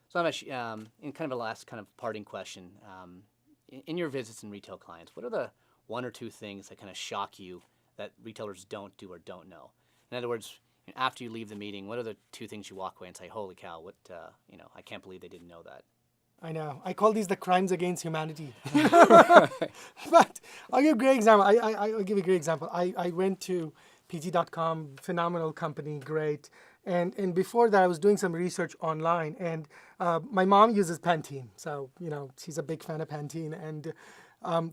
So Avinash, in kind of a last kind of parting question, in your visits and retail clients, what are the one or two things that kind of shock you that retailers don't do or don't know? In other words, after you leave the meeting, what are the two things you walk away and say, "Holy cow! What I can't believe they didn't know that." I know. I call these the crimes against humanity. But I'll give a great example. I'll give a great example. I went to PG.com, phenomenal company, great. And before that, I was doing some research online. And my mom uses Pantene. So, she's a big fan of Pantene. And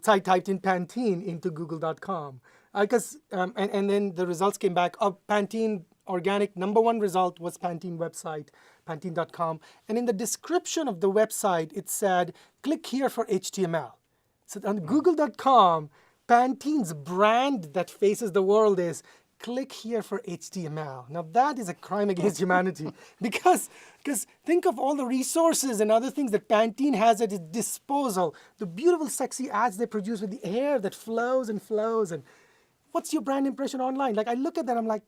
so I typed in Pantene into Google.com. And then the results came back. Pantene organic, number one result was Pantene website, Pantene.com. And in the description of the website, it said, click here for HTML. So on Google.com, Pantene's brand that faces the world is, click here for HTML. Now that is a crime against humanity because think of all the resources and other things that Pantene has at its disposal, the beautiful, sexy ads they produce with the hair that flows and flows. And what's your brand impression online? Like I look at that, I'm like,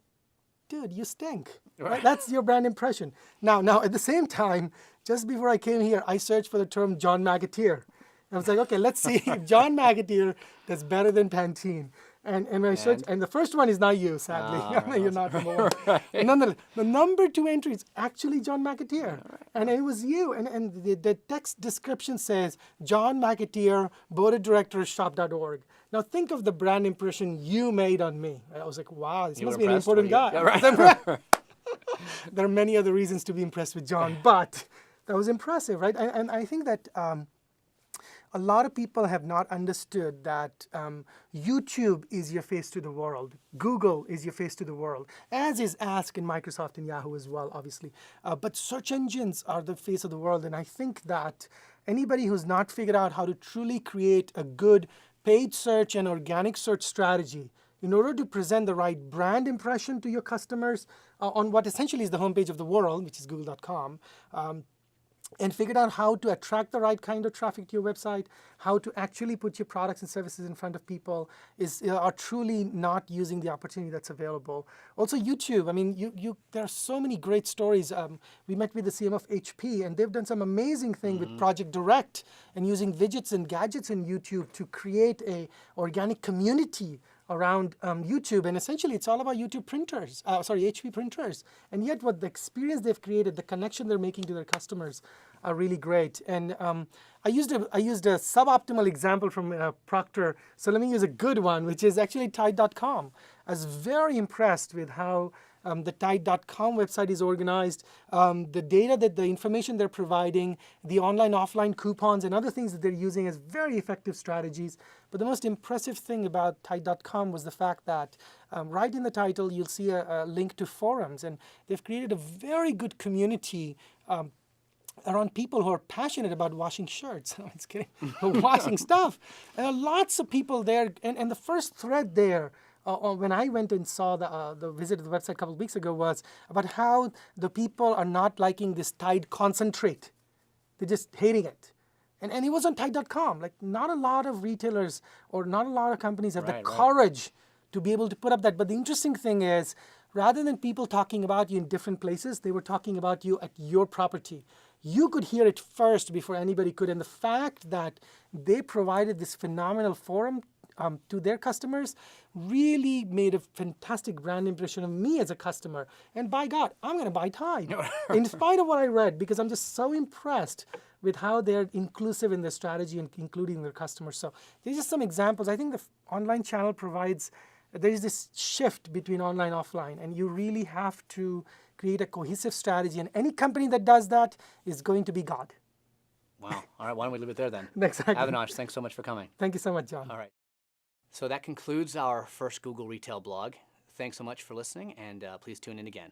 dude, you stink. Right? That's your brand impression. Now, at the same time, just before I came here, I searched for the term John McAteer. I was like, okay, let's see if John McAteer does better than Pantene. And when I searched, and the first one is not you, sadly. You're not number one. Right. And nonetheless, the number two entry is actually John McAteer. Right. And it was you. And the text description says, John McAteer, board of directors, shop.org. Now think of the brand impression you made on me. I was like, wow, this must be an important guy. Yeah, right. There are many other reasons to be impressed with John, but that was impressive, right? And I think that a lot of people have not understood that YouTube is your face to the world. Google is your face to the world, as is Ask and Microsoft and Yahoo as well, obviously. But search engines are the face of the world, and I think that anybody who's not figured out how to truly create a good paid search and organic search strategy in order to present the right brand impression to your customers on what essentially is the homepage of the world, which is google.com, and figured out how to attract the right kind of traffic to your website, how to actually put your products and services in front of people, are truly not using the opportunity that's available. Also YouTube, I mean, there are so many great stories. We met with the CM of HP, and they've done some amazing thing with Project Direct and using widgets and gadgets in YouTube to create a organic community around YouTube, and essentially it's all about YouTube printers, HP printers. And yet what the experience they've created, the connection they're making to their customers are really great. And I used a suboptimal example from Procter, so let me use a good one, which is actually Tide.com. I was very impressed with how the Tide.com website is organized, the data the information they're providing, the online, offline coupons and other things that they're using as very effective strategies. But the most impressive thing about Tide.com was the fact that right in the title, you'll see a link to forums, and they've created a very good community around people who are passionate about washing shirts. No, it's kidding. Washing stuff. And there are lots of people there, and the first thread there, when I went and saw the visit to the website a couple of weeks ago, was about how the people are not liking this Tide concentrate. They're just hating it. And it was on Tide.com. Like, not a lot of retailers or not a lot of companies have the courage to be able to put up that. But the interesting thing is, rather than people talking about you in different places, they were talking about you at your property. You could hear it first before anybody could. And the fact that they provided this phenomenal forum to their customers really made a fantastic brand impression of me as a customer. And by God, I'm going to buy Tide in spite of what I read, because I'm just so impressed with how they're inclusive in their strategy and including their customers. So these are some examples. I think the online channel provides, there is this shift between online and offline, and you really have to create a cohesive strategy. And any company that does that is going to be God. Wow. All right, why don't we leave it there then? Exactly. Avinash, thanks so much for coming. Thank you so much, John. All right. So that concludes our first Google Retail blog. Thanks so much for listening, and please tune in again.